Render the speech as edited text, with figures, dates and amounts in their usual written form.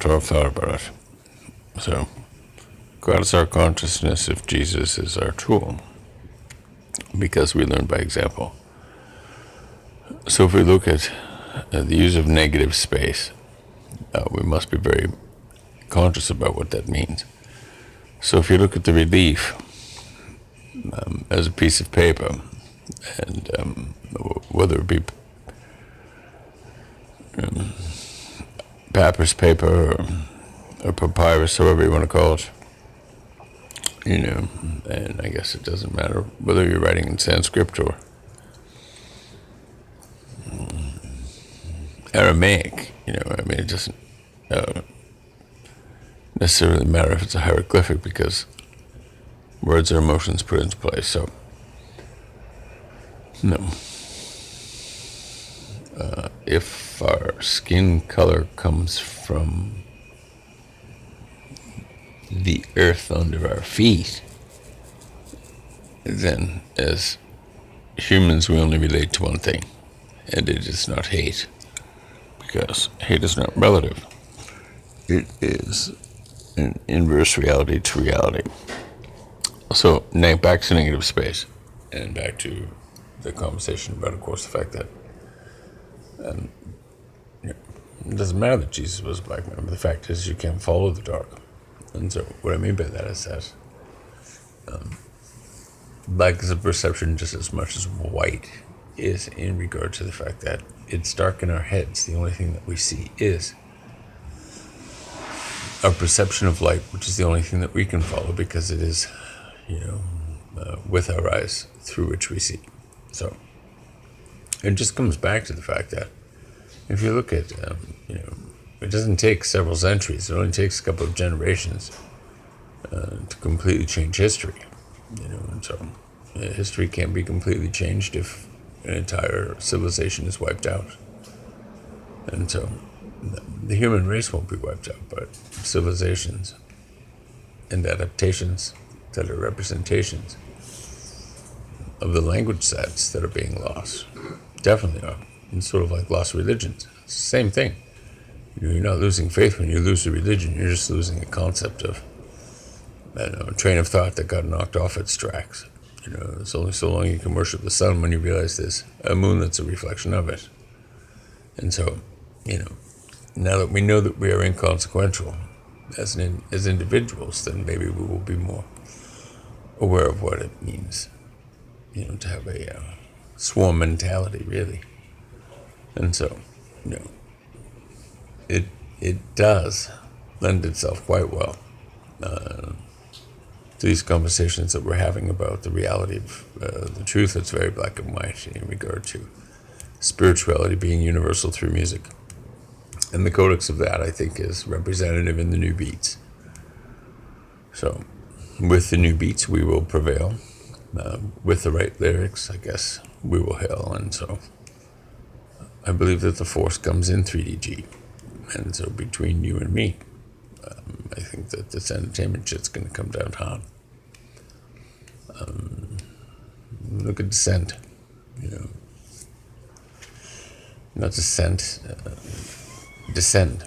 to have thought about it. So, God is our consciousness if Jesus is our tool, because we learn by example. So if we look at the use of negative space, we must be very conscious about what that means. So if you look at the relief as a piece of paper, and whether it be papyrus paper or papyrus, however you want to call it, and I guess it doesn't matter whether you're writing in Sanskrit or Aramaic, it doesn't necessarily matter if it's a hieroglyphic, because words are emotions put into place. So, no. If our skin color comes from the earth under our feet, then as humans we only relate to one thing, and it is not hate, because hate is not relative. It is an inverse reality to reality. So back to negative space, and back to the conversation about, of course, the fact that it doesn't matter that Jesus was a black man, but the fact is you can't follow the dark. And so what I mean by that is that black is a perception just as much as white is, in regard to the fact that it's dark in our heads. The only thing that we see is our perception of light, which is the only thing that we can follow, because it is, with our eyes through which we see. So it just comes back to the fact that if you look at, it doesn't take several centuries. It only takes a couple of generations to completely change history. And so history can't be completely changed if an entire civilization is wiped out. And so the human race won't be wiped out, but civilizations and adaptations that are representations of the language sets that are being lost definitely are. It's sort of like lost religions. It's the same thing. You're not losing faith when you lose a religion. You're just losing a concept of, a train of thought that got knocked off its tracks. It's only so long you can worship the sun when you realize there's a moon that's a reflection of it. And so, now that we know that we are inconsequential as individuals, then maybe we will be more aware of what it means, to have a swarm mentality, really. And so, it does lend itself quite well to these conversations that we're having about the reality of the truth that's very black and white in regard to spirituality being universal through music. And the codex of that, I think, is representative in the new beats. So with the new beats, we will prevail. With the right lyrics, I guess, we will hail. And so I believe that the force comes in 3DG. And so between you and me, I think that this entertainment shit's going to come down hard. Look at Descent. Not Descent, Descend.